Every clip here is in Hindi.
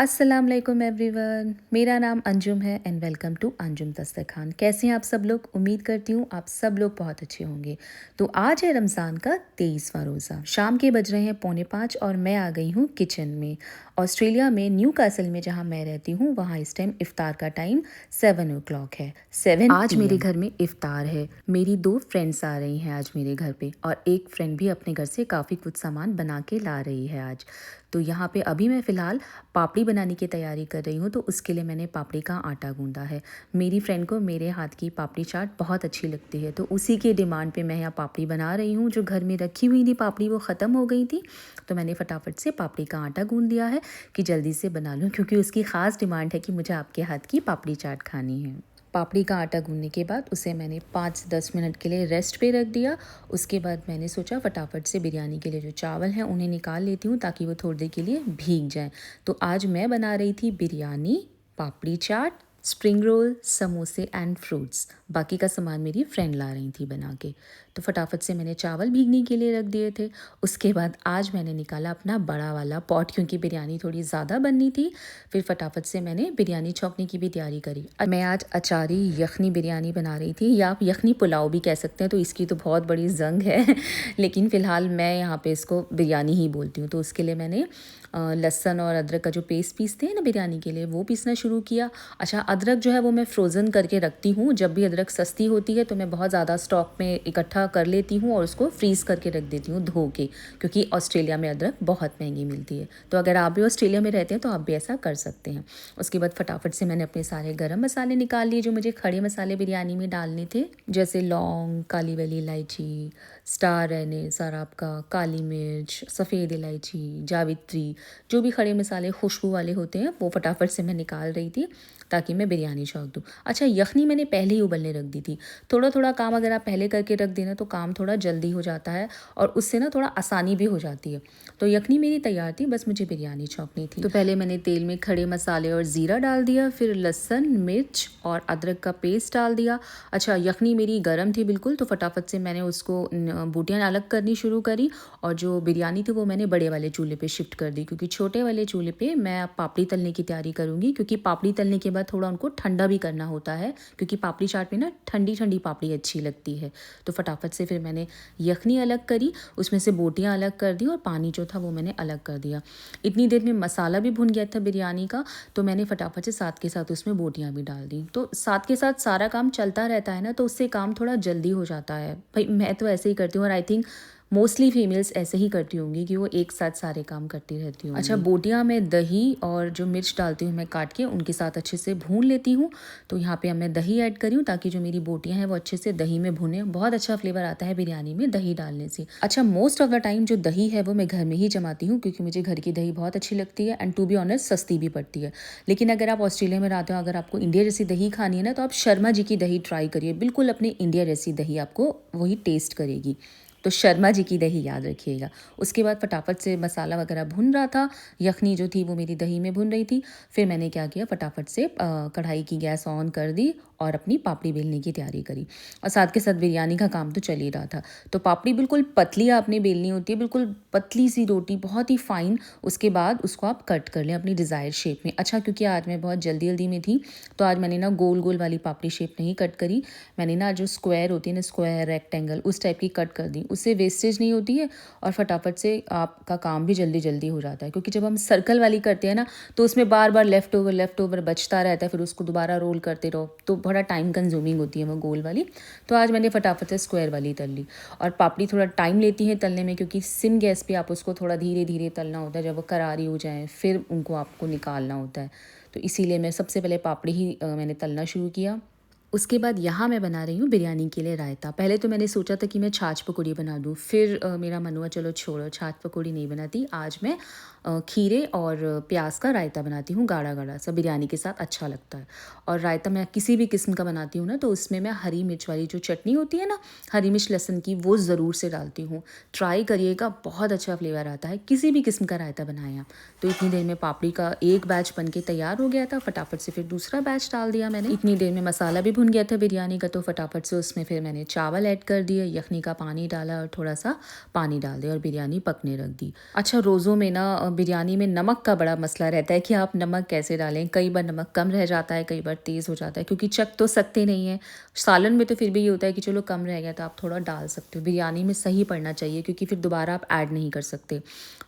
अस्सलाम वालेकुम एवरीवन, मेरा नाम अंजुम है एंड वेलकम टू अंजुम दस्तरखान। कैसे हैं आप सब लोग? उम्मीद करती हूँ आप सब लोग बहुत अच्छे होंगे। तो आज है रमज़ान का 23वां रोज़ा। शाम के बज रहे हैं 4:45 और मैं आ गई हूँ किचन में। ऑस्ट्रेलिया में न्यू कासल में जहाँ मैं रहती हूँ वहाँ इस टाइम इफ़्तार का टाइम 7 o'clock है। 7 आज मेरे घर में इफ़्तार है। मेरी 2 फ्रेंड्स आ रही हैं आज मेरे घर पे और एक फ्रेंड भी अपने घर से काफ़ी कुछ सामान बना के ला रही है आज। तो यहाँ पे अभी मैं फ़िलहाल पापड़ी बनाने की तैयारी कर रही हूँ, तो उसके लिए मैंने पापड़ी का आटा गूँधा है। मेरी फ्रेंड को मेरे हाथ की पापड़ी चाट बहुत अच्छी लगती है, तो उसी के डिमांड पे मैं यहाँ पापड़ी बना रही हूँ। जो घर में रखी हुई थी पापड़ी वो ख़त्म हो गई थी, तो मैंने फटाफट से पापड़ी का आटा गूँध लिया है कि जल्दी से बना लूँ, क्योंकि उसकी ख़ास डिमांड है कि मुझे आपके हाथ की पापड़ी चाट खानी है। पापड़ी का आटा गूँधने के बाद उसे मैंने 5 से 10 मिनट के लिए रेस्ट पे रख दिया। उसके बाद मैंने सोचा फटाफट से बिरयानी के लिए जो चावल हैं उन्हें निकाल लेती हूँ ताकि वो थोड़ी देर के लिए भीग जाएं। तो आज मैं बना रही थी बिरयानी, पापड़ी चाट, स्प्रिंग रोल, समोसे एंड फ्रूट्स। बाकी का सामान मेरी फ्रेंड ला रही थी बना के। तो फटाफट से मैंने चावल भीगने के लिए रख दिए थे। उसके बाद आज मैंने निकाला अपना बड़ा वाला पॉट, क्योंकि बिरयानी थोड़ी ज़्यादा बननी थी। फिर फटाफट से मैंने बिरयानी छौंकने की भी तैयारी करी। मैं आज अचारी यखनी बिरयानी बना रही थी, या आप यखनी पुलाव भी कह सकते हैं, तो इसकी तो बहुत बड़ी जंग है लेकिन फ़िलहाल मैं यहाँ पे इसको बिरयानी ही बोलती हूँ। तो उसके लिए मैंने लहसुन और अदरक का जो पेस्ट पीसते हैं ना बिरयानी के लिए, वो पीसना शुरू किया। अच्छा, अदरक जो है वो मैं फ्रोज़न करके रखती हूँ। जब भी अदरक सस्ती होती है तो मैं बहुत ज़्यादा स्टॉक में इकट्ठा कर लेती हूँ और उसको फ्रीज़ करके रख देती हूँ धो के, क्योंकि ऑस्ट्रेलिया में अदरक बहुत महंगी मिलती है। तो अगर आप भी ऑस्ट्रेलिया में रहते हैं तो आप भी ऐसा कर सकते हैं। उसके बाद फटाफट से मैंने अपने सारे गरम मसाले निकाल लिए जो मुझे खड़े मसाले बिरयानी में डालने थे, जैसे लौंग, काली वाली इलायची, स्टार एनिस और आपका काली मिर्च, सफ़ेद इलायची, जावित्री, जो भी खड़े मसाले खुशबू वाले होते हैं वो फटाफट से मैं निकाल रही थी ताकि मैं बिरयानी छौंक दूँ। अच्छा, यखनी मैंने पहले ही उबलने रख दी थी। थोड़ा थोड़ा काम अगर आप पहले करके रख देना तो काम थोड़ा जल्दी हो जाता है और उससे ना थोड़ा आसानी भी हो जाती है। तो यखनी मेरी तैयार थी, बस मुझे बिरयानी छौंकनी थी। तो पहले मैंने तेल में खड़े मसाले और ज़ीरा डाल दिया, फिर लहसुन, मिर्च और अदरक का पेस्ट डाल दिया। अच्छा, यखनी मेरी गर्म थी बिल्कुल, तो फटाफट से मैंने उसको बूटियाँ अलग करनी शुरू करी और जो बिरयानी थी वो मैंने बड़े वाले चूल्हे पे शिफ्ट कर दी, क्योंकि छोटे वाले चूल्हे पे मैं अब पापड़ी तलने की तैयारी करूँगी, क्योंकि पापड़ी तलने के बाद थोड़ा उनको ठंडा भी करना होता है, क्योंकि पापड़ी चाट में ना ठंडी ठंडी पापड़ी अच्छी लगती है। तो फटाफट से फिर मैंने यखनी अलग करी, उसमें से बोटियाँ अलग कर दी और पानी जो था वो मैंने अलग कर दिया। इतनी देर में मसाला भी भुन गया था बिरयानी का, तो मैंने फटाफट से साथ के साथ उसमें बोटियाँ भी डाल दी। तो साथ के साथ सारा काम चलता रहता है ना, तो उससे काम थोड़ा जल्दी हो जाता है। भाई मैं तो ऐसे ही करती हूँ और आई थिंक मोस्टली फीमेल्स ऐसे ही करती होंगी कि वो एक साथ सारे काम करती रहती हूँ। अच्छा, बोटियाँ मैं दही और जो मिर्च डालती हूँ मैं काट के उनके साथ अच्छे से भून लेती हूँ। तो यहाँ पे अब मैं दही ऐड करी हूँ ताकि जो मेरी बोटियाँ हैं वो अच्छे से दही में भुने। बहुत अच्छा फ्लेवर आता है बिरयानी में दही डालने से। अच्छा, मोस्ट ऑफ द टाइम जो दही है वो मैं घर में ही जमाती हूँ, क्योंकि मुझे घर की दही बहुत अच्छी लगती है एंड टू बी ऑनेस्ट सस्ती भी पड़ती है। लेकिन अगर आप ऑस्ट्रेलिया में रहते हो, अगर आपको इंडिया जैसी दही खानी है ना, तो आप शर्मा जी की दही ट्राई करिए। बिल्कुल अपने इंडिया जैसी दही आपको वही टेस्ट करेगी। तो शर्मा जी की दही याद रखिएगा। उसके बाद फटाफट से मसाला वगैरह भुन रहा था, यखनी जो थी वो मेरी दही में भुन रही थी। फिर मैंने क्या किया, फटाफट से कढ़ाई की गैस ऑन कर दी और अपनी पापड़ी बेलने की तैयारी करी, और साथ के साथ बिरयानी का काम तो चल ही रहा था। तो पापड़ी बिल्कुल पतली आपने बेलनी होती है, बिल्कुल पतली सी रोटी, बहुत ही फाइन। उसके बाद उसको आप कट कर लें अपनी डिज़ायर शेप में। अच्छा, क्योंकि आज मैं बहुत जल्दी जल्दी में थी, तो आज मैंने ना गोल गोल वाली पापड़ी शेप नहीं कट करी। मैंने ना जो स्क्वायर होती है ना, स्क्वायर रेक्टेंगल, उस टाइप की कट कर दी। उससे वेस्टेज नहीं होती है और फटाफट से आपका काम भी जल्दी जल्दी हो जाता है। क्योंकि जब हम सर्कल वाली करते हैं ना, तो उसमें बार बार लेफ़्ट ओवर बचता रहता है, फिर उसको दोबारा रोल करते रहो, तो बड़ा टाइम कंज्यूमिंग होती है वो गोल वाली। तो आज मैंने फटाफट से स्क्वायर वाली तल ली। और पापड़ी थोड़ा टाइम लेती है तलने में, क्योंकि सिम गैस पे आप उसको थोड़ा धीरे धीरे तलना होता है। जब वो करारी हो जाए फिर उनको आपको निकालना होता है। तो इसीलिए मैं सबसे पहले पापड़ी ही मैंने तलना शुरू किया। उसके बाद यहाँ मैं बना रही हूँ बिरयानी के लिए रायता। पहले तो मैंने सोचा था कि मैं छाछ पकौड़ी बना दूँ, फिर मेरा मन हुआ चलो छोड़ो, छाछ पकौड़ी नहीं बनाती। आज मैं खीरे और प्याज का रायता बनाती हूँ, गाढ़ा गाढ़ा सा, बिरयानी के साथ अच्छा लगता है। और रायता मैं किसी भी किस्म का बनाती हूँ ना, तो उसमें मैं हरी मिर्च वाली जो चटनी होती है ना, हरी मिर्च लहसुन की, वो ज़रूर से डालती हूँ। ट्राई करिएगा, बहुत अच्छा फ्लेवर आता है। किसी भी किस्म का रायता बनाएं आप। तो इतनी देर में पापड़ी का एक बैच बन के तैयार हो गया था, फटाफट से फिर दूसरा बैच डाल दिया मैंने। इतनी देर में मसाला भी भुन गया था बिरयानी का, तो फटाफट से उसमें फिर मैंने चावल ऐड कर दिए, यखनी का पानी डाला और थोड़ा सा पानी डाल दिया और बिरयानी पकने रख दी। अच्छा, रोज़ों में ना बिरयानी में नमक का बड़ा मसला रहता है कि आप नमक कैसे डालें। कई बार नमक कम रह जाता है, कई बार तेज़ हो जाता है, क्योंकि चख तो सकते नहीं हैं। सालन में तो फिर भी ये होता है कि चलो कम रह गया तो आप थोड़ा डाल सकते हो, बिरयानी में सही पड़ना चाहिए क्योंकि फिर दोबारा आप ऐड नहीं कर सकते।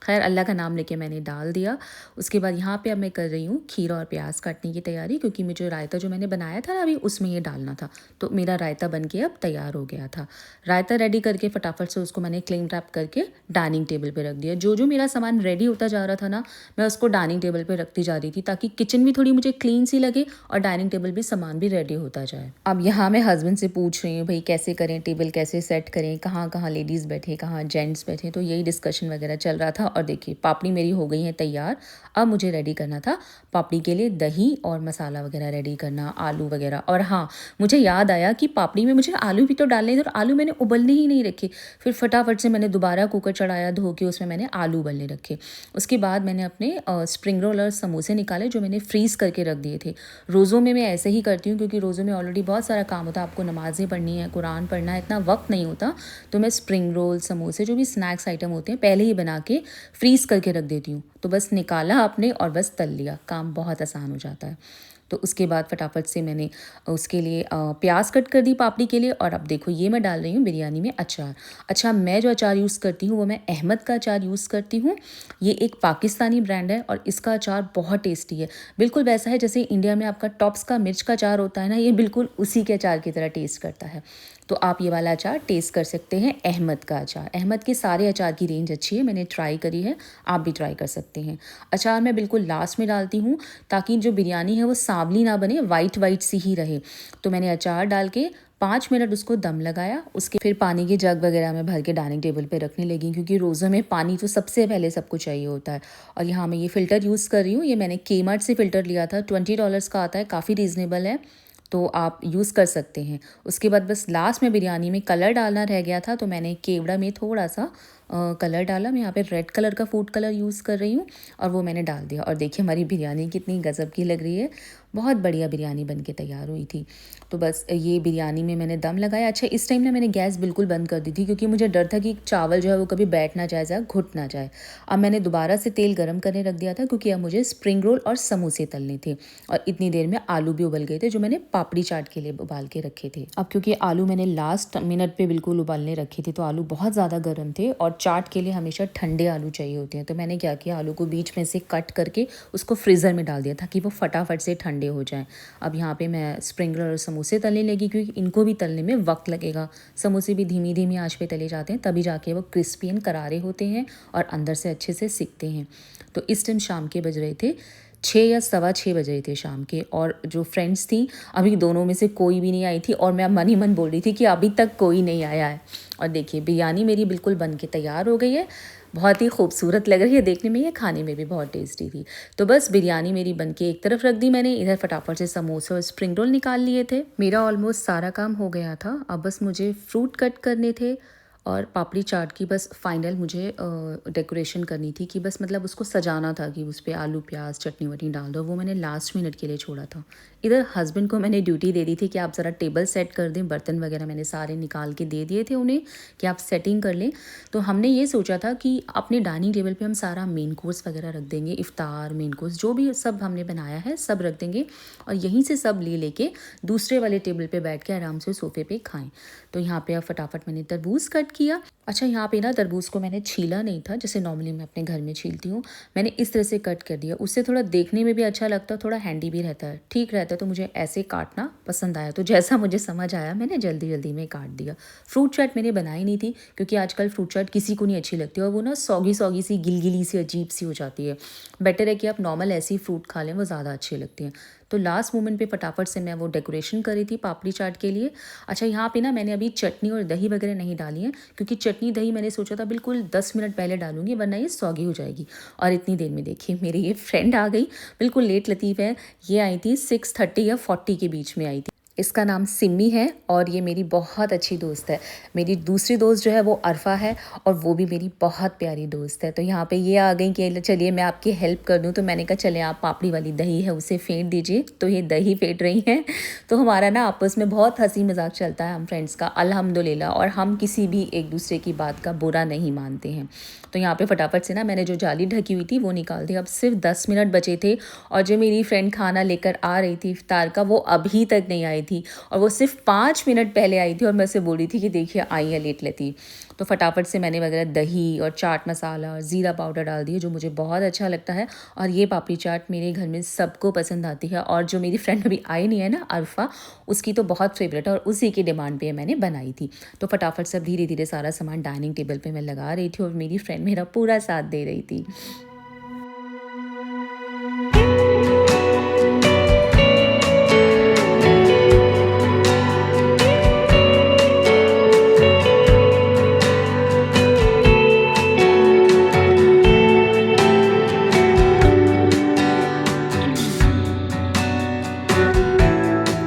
खैर, अल्लाह का नाम लेके मैंने डाल दिया। उसके बाद यहाँ पे अब मैं कर रही हूँ खीरा और प्याज काटने की तैयारी, क्योंकि मुझे रायता जो मैंने बनाया था ना अभी, उसमें ये डालना था। तो मेरा रायता बन के अब तैयार हो गया था। रायता रेडी करके फटाफट से उसको मैंने क्लिंग रैप करके डाइनिंग टेबल पे रख दिया। जो जो मेरा सामान रेडी होता जा रहा था ना, मैं उसको डाइनिंग टेबल पे रखती जा रही थी, ताकि किचन भी थोड़ी मुझे क्लीन सी लगे और डाइनिंग टेबल भी सामान भी रेडी होता जाए। अब यहाँ मैं हस्बैंड से पूछ रही हूँ, भाई कैसे करें, टेबल कैसे सेट करें, कहाँ कहाँ लेडीज़ बैठे, कहाँ जेंट्स बैठे, तो यही डिस्कशन वगैरह चल रहा था। और देखिए, पापड़ी मेरी हो गई है तैयार। अब मुझे रेडी करना था पापड़ी के लिए दही और मसाला वगैरह रेडी करना, आलू वगैरह। और हाँ, मुझे याद आया कि पापड़ी में मुझे आलू भी तो डालने थे, और आलू मैंने उबलने ही नहीं रखे। फिर फटाफट से मैंने दोबारा कुकर चढ़ाया धो के, उसमें मैंने आलू उबलने रखे। उसके बाद मैंने अपने स्प्रिंग रोल और समोसे निकाले जो मैंने फ्रीज़ करके रख दिए थे। रोज़ों में मैं ऐसे ही करती हूँ, क्योंकि रोज़ों में ऑलरेडी बहुत सारा काम होता है, आपको नमाज़ें पढ़नी है, कुरान पढ़ना है, इतना वक्त नहीं होता। तो मैं स्प्रिंग रोल, समोसे, जो भी स्नैक्स आइटम होते हैं, पहले ही बना के फ्रीज़ करके रख देती हूँ। तो बस निकाला आपने और बस तल लिया, काम बहुत आसान हो जाता है। तो उसके बाद फटाफट से मैंने उसके लिए प्याज कट कर दी पापड़ी के लिए। और अब देखो, ये मैं डाल रही हूँ बिरयानी में अचार। अच्छा, मैं जो अचार यूज़ करती हूँ वो मैं अहमद का अचार यूज़ करती हूँ। ये एक पाकिस्तानी ब्रांड है और इसका अचार बहुत टेस्टी है। बिल्कुल वैसा है जैसे इंडिया में आपका टॉप्स का मिर्च का अचार होता है ना, ये बिल्कुल उसी के अचार की तरह टेस्ट करता है। तो आप ये वाला अचार टेस्ट कर सकते हैं, अहमद का अचार। अहमद के सारे अचार की रेंज अच्छी है, मैंने ट्राई करी है, आप भी ट्राई कर सकते हैं। अचार मैं बिल्कुल लास्ट में डालती हूँ, ताकि जो बिरयानी है वो सांवली ना बने, वाइट वाइट सी ही रहे। तो मैंने अचार डाल के 5 मिनट उसको दम लगाया। उसके फिर पानी के जग वगैरह में भर के डाइनिंग टेबल पे रखने लगी, क्योंकि रोज़ों में पानी तो सबसे पहले सबको चाहिए होता है। और यहाँ मैं ये फ़िल्टर यूज़ कर रही हूँ, ये मैंने Kmart से फ़िल्टर लिया था, $20 का आता है, काफ़ी रीज़नेबल है, तो आप यूज़ कर सकते हैं। उसके बाद बस लास्ट में बिरयानी में कलर डालना रह गया था, तो मैंने केवड़ा में थोड़ा सा कलर डाला। मैं यहाँ पे रेड कलर का फूड कलर यूज़ कर रही हूँ, और वो मैंने डाल दिया। और देखिए, हमारी बिरयानी कितनी गज़ब की लग रही है, बहुत बढ़िया बिरयानी बन के तैयार हुई थी। तो बस ये बिरयानी में मैंने दम लगाया। अच्छा, इस टाइम ना मैंने गैस बिल्कुल बंद कर दी थी, क्योंकि मुझे डर था कि चावल जो है वो कभी बैठ ना जाए, घुट ना जाए। अब मैंने दोबारा से तेल गर्म करने रख दिया था, क्योंकि अब मुझे स्प्रिंग रोल और समोसे तलने थे। और इतनी देर में आलू भी उबल गए थे, जो मैंने पापड़ी चाट के लिए उबाल के रखे थे। अब क्योंकि आलू मैंने लास्ट मिनट पे बिल्कुल उबालने रखे थे, तो आलू बहुत ज़्यादा गर्म थे, और चाट के लिए हमेशा ठंडे आलू चाहिए होते हैं। तो मैंने क्या किया, आलू को बीच में से कट करके उसको फ्रीज़र में डाल दिया, ताकि वो फटाफट से ठंडे हो जाएं। अब यहाँ पे मैं स्प्रिंग रोल और समोसे तलने लगी, क्योंकि इनको भी तलने में वक्त लगेगा। समोसे भी धीमी धीमी आंच पे तले जाते हैं, तभी जाके वो क्रिस्पी एंड करारे होते हैं और अंदर से अच्छे से सिकते हैं। तो इस टाइम शाम के बज रहे थे 6 या सवा 6 बज रहे थे शाम के। और जो फ्रेंड्स थी, अभी दोनों में से कोई भी नहीं आई थी, और मैं मन ही मन बोल रही थी कि अभी तक कोई नहीं आया है। और देखिए, बिरयानी मेरी बिल्कुल बन के तैयार हो गई है, बहुत ही खूबसूरत लग रही है देखने में, ये खाने में भी बहुत टेस्टी थी। तो बस बिरयानी मेरी बन के एक तरफ रख दी मैंने, इधर फटाफट से समोसे और स्प्रिंग रोल निकाल लिए थे। मेरा ऑलमोस्ट सारा काम हो गया था। अब बस मुझे फ्रूट कट करने थे, और पापड़ी चाट की बस फाइनल मुझे डेकोरेशन करनी थी, कि बस मतलब उसको सजाना था, कि उस पर आलू प्याज चटनी वटनी डाल दो। वो मैंने लास्ट मिनट के लिए छोड़ा था। इधर हस्बैंड को मैंने ड्यूटी दे दी थी कि आप ज़रा टेबल सेट कर दें, बर्तन वगैरह मैंने सारे निकाल के दे दिए थे उन्हें, कि आप सेटिंग कर लें। तो हमने ये सोचा था कि अपने डाइनिंग टेबल पे हम सारा मेन कोर्स वगैरह रख देंगे, इफ्तार मेन कोर्स जो भी सब हमने बनाया है सब रख देंगे, और यहीं से सब ले लेके दूसरे वाले टेबल पे बैठ के आराम से सोफे पे खाएं। तो यहाँ पे अब फटाफट मैंने तरबूज कट किया। अच्छा, यहाँ पे ना तरबूज को मैंने छीला नहीं था, जैसे नॉर्मली मैं अपने घर में छीलती हूँ। मैंने इस तरह से कट कर दिया, उससे थोड़ा देखने में भी अच्छा लगता है, थोड़ा हैंडी भी रहता है, ठीक रहता है। तो मुझे ऐसे काटना पसंद आया, तो जैसा मुझे समझ आया मैंने जल्दी जल्दी में काट दिया। फ्रूट चाट मैंने बनाई नहीं थी, क्योंकि आजकल फ्रूट चाट किसी को नहीं अच्छी लगती, और वो ना सौगी सौगी सी, गिलगिली सी, अजीब सी हो जाती है। बेटर है कि आप नॉर्मल ऐसी फ्रूट खा लें, वो ज़्यादा अच्छी लगती हैं। तो लास्ट मोमेंट पे फटाफट से मैं वो डेकोरेशन करी थी पापड़ी चाट के लिए। अच्छा, यहाँ पे ना मैंने अभी चटनी और दही वगैरह नहीं डाली है, क्योंकि चटनी दही मैंने सोचा था बिल्कुल 10 मिनट पहले डालूंगी, वरना ये सौगी हो जाएगी। और इतनी देर में देखिए, मेरी ये फ्रेंड आ गई, बिल्कुल लेट लतीफ़ है, ये आई थी 6:30 या 40 के बीच में आई थी। इसका नाम सिमी है और ये मेरी बहुत अच्छी दोस्त है। मेरी दूसरी दोस्त जो है वो अरफ़ा है और वो भी मेरी बहुत प्यारी दोस्त है। तो यहाँ पे ये आ गई कि चलिए मैं आपकी हेल्प कर दूँ, तो मैंने कहा चलें आप पापड़ी वाली दही है उसे फेंट दीजिए। तो ये दही फेंट रही हैं। तो हमारा ना आपस में बहुत हँसी मज़ाक चलता है हम फ्रेंड्स का अल्हम्दुलिल्लाह, और हम किसी भी एक दूसरे की बात का बुरा नहीं मानते हैं। तो यहाँ पे फटाफट से ना मैंने जो जाली ढकी हुई थी वो निकाल दी। अब सिर्फ 10 मिनट बचे थे और जो मेरी फ्रेंड खाना लेकर आ रही थी इफ्तार का, वो अभी तक नहीं आई थी और वो सिर्फ 5 मिनट पहले आई थी और मैं उसे बोल रही थी कि देखिए आई है लेट लेती। तो फटाफट से मैंने वगैरह दही और चाट मसाला और ज़ीरा पाउडर डाल दिए जो मुझे बहुत अच्छा लगता है। और ये पापड़ी चाट मेरे घर में सबको पसंद आती है और जो मेरी फ्रेंड अभी आई नहीं है ना अरफ़ा, उसकी तो बहुत फेवरेट है और उसी की डिमांड पे मैंने बनाई थी। तो फटाफट से धीरे धीरे सारा सामान डाइनिंग टेबल पे मैं लगा रही थी और मेरी फ्रेंड मेरा पूरा साथ दे रही थी।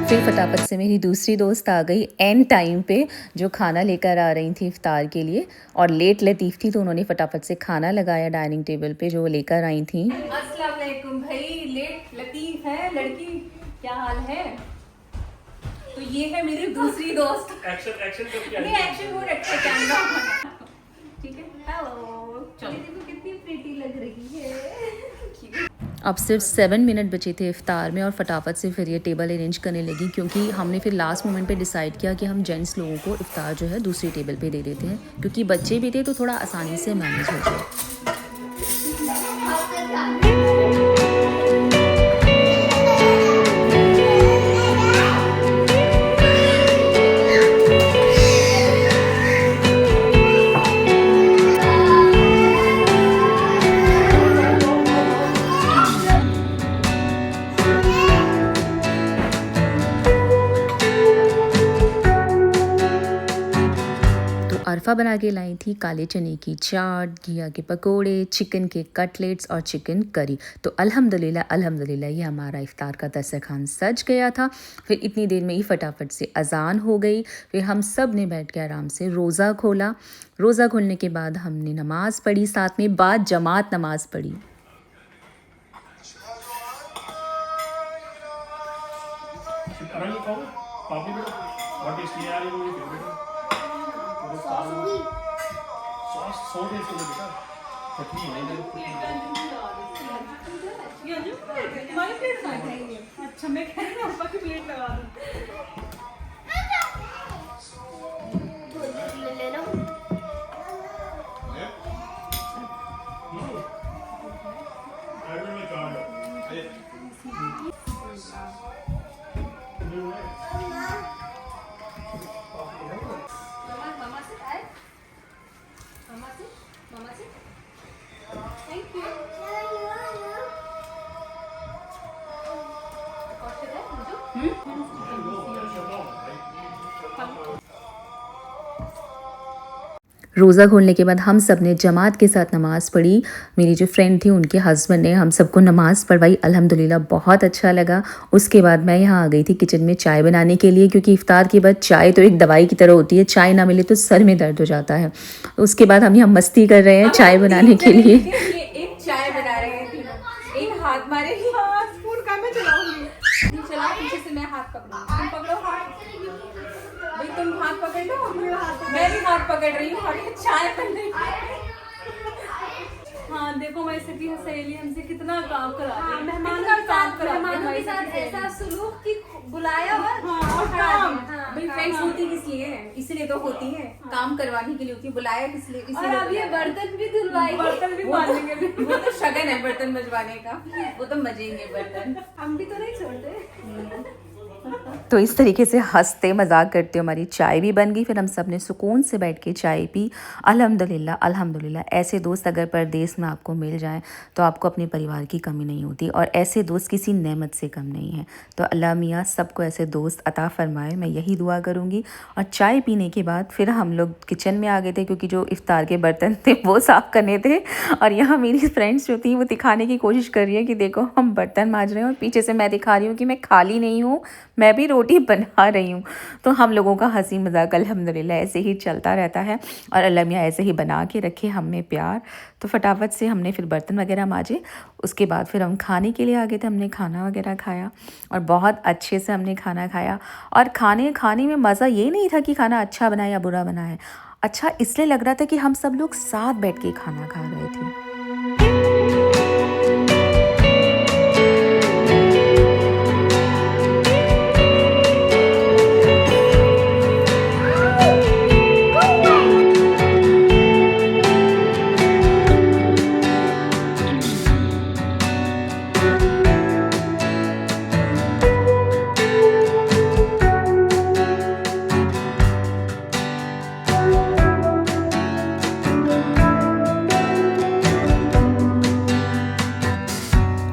फिर फटाफट से मेरी दूसरी दोस्त आ गई एंड टाइम पे, जो खाना लेकर आ रही थी इफ्तार के लिए और लेट लतीफ़ थी, तो उन्होंने फटाफट से खाना लगाया डाइनिंग टेबल पे जो वो लेकर आई थी। अस्सलाम वालेकुम भाई, लेट लतीफ़ है लड़की, क्या हाल है? तो ये है मेरी दूसरी दोस्त। एक्शन एक्शन करके नहीं एक्शन वो रखते कैमरा। ठीक है, हेलो, चलो देखो कितनी प्रीटी लग रही है। अब सिर्फ 7 मिनट बचे थे इफ्तार में और फटाफट से फिर ये टेबल अरेंज करने लगी, क्योंकि हमने फिर लास्ट मोमेंट पे डिसाइड किया कि हम जेंट्स लोगों को इफ्तार जो है दूसरी टेबल पे दे देते हैं, क्योंकि बच्चे भी थे तो थोड़ा आसानी से मैनेज हो जाए। अरफ़ा बना के लाई थी काले चने की चाट, घिया के पकोड़े, चिकन के कटलेट्स और चिकन करी। तो अल्हम्दुलिल्लाह अल्हम्दुलिल्लाह ये हमारा इफ्तार का दस्तरखान सज गया था। फिर इतनी देर में ही फटाफट से अज़ान हो गई। फिर हम सब ने बैठ के आराम से रोज़ा खोला। रोज़ा खोलने के बाद हमने नमाज़ पढ़ी, साथ में बाद जमात नमाज़ पढ़ी। अच्छा मैं कह रही हूँ की प्लेट लगा दूँ। रोज़ा खोलने के बाद हम सब ने जमात के साथ नमाज़ पढ़ी। मेरी जो फ्रेंड थी उनके हस्बैंड ने हम सबको नमाज़ पढ़वाई। अल्हम्दुलिल्लाह बहुत अच्छा लगा। उसके बाद मैं यहाँ आ गई थी किचन में चाय बनाने के लिए, क्योंकि इफ्तार के बाद चाय तो एक दवाई की तरह होती है, चाय ना मिले तो सर में दर्द हो जाता है। उसके बाद हम यहाँ मस्ती कर रहे हैं चाय बनाने के लिए। एक चाय बना रहे हैं तीनों, एक हाथ मारे स्पून का मैं चलाऊंगी, चलाओ पीछे से मैं हाथ पकड़ूंगी, तुम पकड़ो हाथ, भाई तुम हाथ पकड़ लो, मैं भी हाथ पकड़ रही हूँ और ये चाय बन रही है। हाँ देखो मैं इसकी सहेली हमसे कितना काम करा रही है, मेहमानों के साथ ऐसा सुलूक कि बुलाया और काम। भाई फ्रेंड्स होती किस लिए है? इसलिए तो होती है, काम करवाने के लिए होती है, बुलाया किस लिए? इसलिए अब ये बर्तन भी धुलवाएंगे, बर्तन भी मांजेंगे, वो तो शगन है बर्तन मजवाने का, वो तो मजेंगे बर्तन, हम भी तो नहीं छोड़ते। तो इस तरीके से हंसते मजाक करते हमारी चाय भी बन गई। फिर हम सब ने सुकून से बैठ के चाय पी। अल्हम्दुलिल्लाह अल्हम्दुलिल्लाह ऐसे दोस्त अगर परदेश में आपको मिल जाएं तो आपको अपने परिवार की कमी नहीं होती, और ऐसे दोस्त किसी नेमत से कम नहीं है। तो अल्लाह मियाँ सबको ऐसे दोस्त अता फरमाए, मैं यही दुआ करूँगी। और चाय पीने के बाद फिर हम लोग किचन में आ गए थे, क्योंकि जो इफ्तार के बर्तन थे वो साफ़ करने थे। और यहाँ मेरी फ्रेंड्स जो थी वो दिखाने की कोशिश कर रही है कि देखो हम बर्तन मांज रहे हैं, और पीछे से मैं दिखा रही हूँ कि मैं खाली नहीं हूँ, मैं भी रोटी बना रही हूँ। तो हम लोगों का हंसी मजाक अल्हम्दुलिल्लाह ऐसे ही चलता रहता है और अल्लाह मियाँ ऐसे ही बना के रखे हम में प्यार। तो फटाफट से हमने फिर बर्तन वगैरह मांजे, उसके बाद फिर हम खाने के लिए आ गए थे। हमने खाना वगैरह खाया और बहुत अच्छे से हमने खाना खाया। और खाने में मज़ा ये नहीं था कि खाना अच्छा बना या बुरा बना है, अच्छा इसलिए लग रहा था कि हम सब लोग साथ बैठ के खाना खा रहे थे।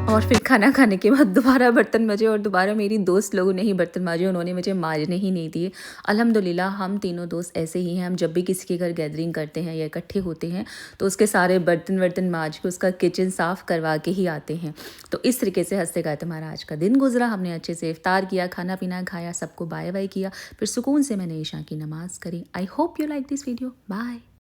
और फिर खाना खाने के बाद दोबारा बर्तन मांजे और दोबारा मेरी दोस्त लोगों ने ही बर्तन मांजे, उन्होंने मुझे मांजने ही नहीं दिए। अल्हम्दुलिल्लाह हम तीनों दोस्त ऐसे ही हैं, हम जब भी किसी के घर गैदरिंग करते हैं या इकट्ठे होते हैं तो उसके सारे बर्तन वर्तन मांज के उसका किचन साफ़ करवा के ही आते हैं। तो इस तरीके से हंसते गाते हमारा आज का दिन गुजरा। हमने अच्छे से इफ्तार किया, खाना पीना खाया, सबको बाय बाय किया, फिर सुकून से मैंने ईशा की नमाज़ करी। I hope you like this video. Bye.